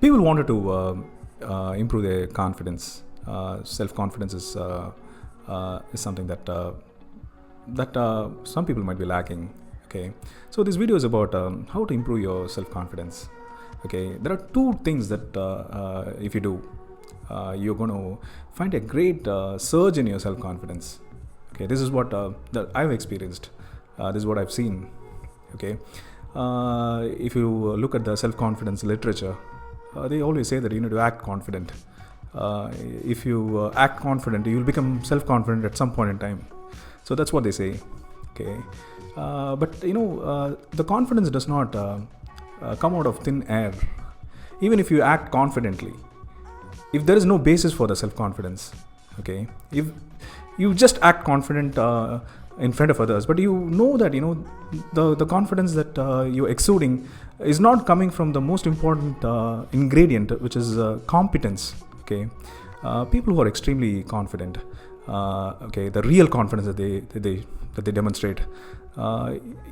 People wanted to improve their confidence. Self-confidence is something that some people might be lacking. Okay, so this video is about how to improve your self-confidence. Okay, there are two things that if you do, you're going to find a great surge in your self-confidence. Okay, this is what that I've experienced. This is what I've seen. Okay, if you look at the self-confidence literature, they always say that you need to act confident. If you act confident, you will become self-confident at some point in time. So that's what they say. Okay, but the confidence does not come out of thin air. Even if you act confidently, if there is no basis for the self-confidence, okay, if you just act confident in front of others, but you know that the confidence that you're exuding is not coming from the most important ingredient, which is competence. Okay, people who are extremely confident, okay, the real confidence that they demonstrate,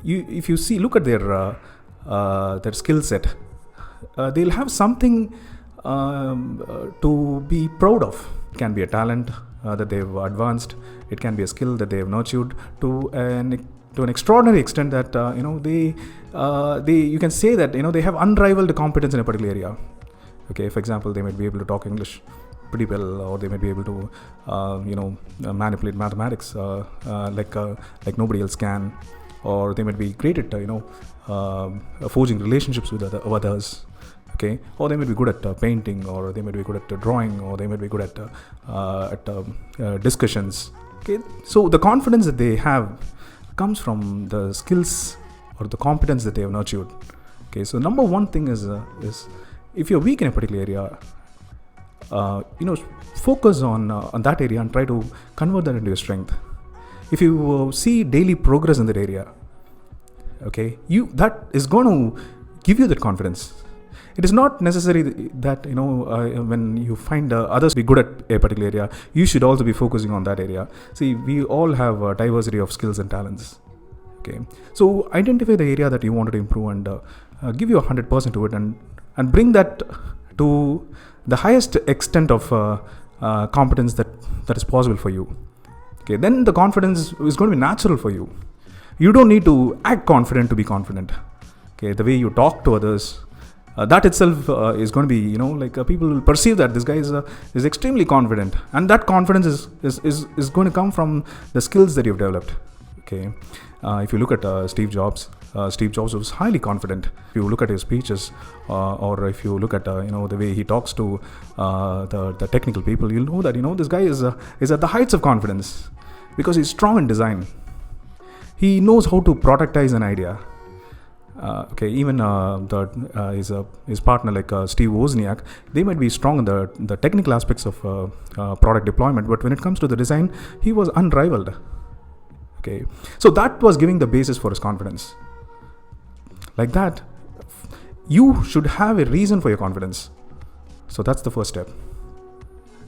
if you look at their skill set, they'll have something to be proud of. It can be a talent that they've advanced. It can be a skill that they have nurtured to an extraordinary extent that they you can say that they have unrivaled competence in a particular area. Okay, for example, they might be able to talk English pretty well, or they might be able to manipulate mathematics like nobody else can, or they might be great at forging relationships with others. Okay, or they might be good at painting, or they might be good at drawing, or they might be good at discussions. Okay, so the confidence that they have comes from the skills or the competence that they have nurtured. Okay, so number one thing is if you're weak in a particular area, focus on that area and try to convert that into your strength. If you see daily progress in that area, okay, that is going to give you that confidence. It is not necessary that when you find others be good at a particular area, you should also be focusing on that area. See, we all have a diversity of skills and talents. Okay, so identify the area that you wanted to improve and give your 100% to it, and bring that to the highest extent of competence that is possible for you. Okay, then the confidence is going to be natural for you. You don't need to act confident to be confident. Okay, the way you talk to others, that itself is going to be people will perceive that this guy is extremely confident, and that confidence is going to come from the skills that you've developed. Okay, if you look at Steve Jobs was highly confident. If you look at his speeches, or if you look at the way he talks to the technical people, you'll know that this guy is at the heights of confidence, because he's strong in design. He knows how to productize an idea. Okay, even his partner like Steve Wozniak, they might be strong in the technical aspects of product deployment, but when it comes to the design, he was unrivaled. Okay, so that was giving the basis for his confidence. Like that, you should have a reason for your confidence. So that's the first step.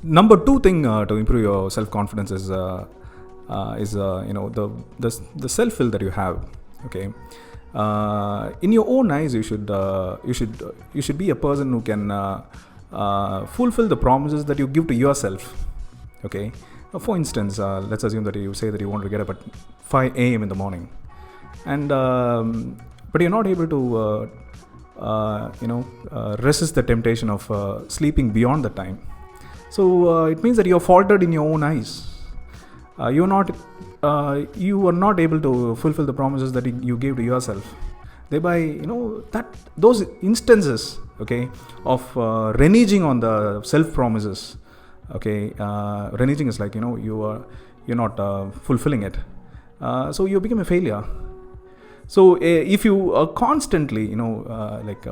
Number two thing to improve your self-confidence is the self-will that you have. Okay. In your own eyes, you should be a person who can fulfill the promises that you give to yourself. Okay, for instance, let's assume that you say that you want to get up at 5 a.m. in the morning, and but you're not able to resist the temptation of sleeping beyond the time. So it means that you're faltered in your own eyes. You are not able to fulfill the promises that you gave to yourself. Thereby, those instances, okay, of reneging on the self promises. Okay, reneging is like you're not fulfilling it. So you become a failure. So if you constantly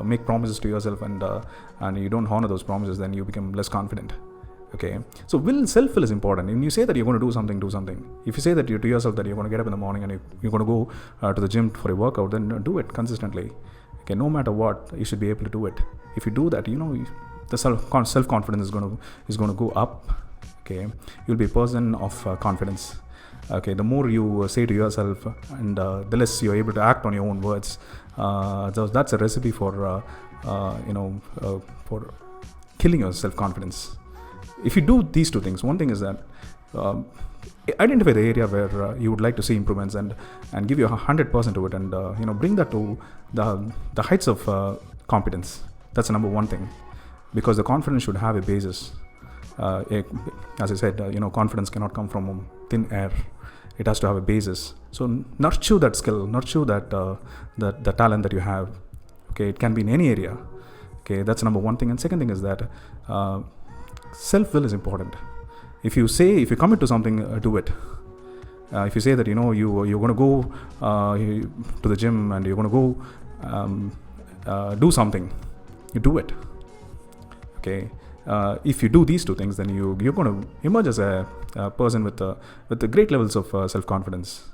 make promises to yourself and you don't honor those promises, then you become less confident. Okay, so self-will is important. When you say that you're going to do something. If you say that to yourself that you're going to get up in the morning and you're going to go to the gym for a workout, then do it consistently. Okay, no matter what, you should be able to do it. If you do that, the self-confidence is going to go up. Okay, you'll be a person of confidence. Okay, the more you say to yourself, and the less you're able to act on your own words. So that's a recipe for for killing your self-confidence. If you do these two things, one thing is that identify the area where you would like to see improvements and give your 100% to it, and bring that to the heights of competence. That's the number one thing, because the confidence should have a basis. As I said, confidence cannot come from thin air. It has to have a basis. So nurture that skill, nurture that the talent that you have. Okay, it can be in any area. Okay, that's number one thing. And second thing is that self-will is important. If you commit to something, do it. If you say that you're going to go to the gym and you're going to go do something, you do it. Okay. If you do these two things, then you're going to emerge as a person with great levels of self-confidence.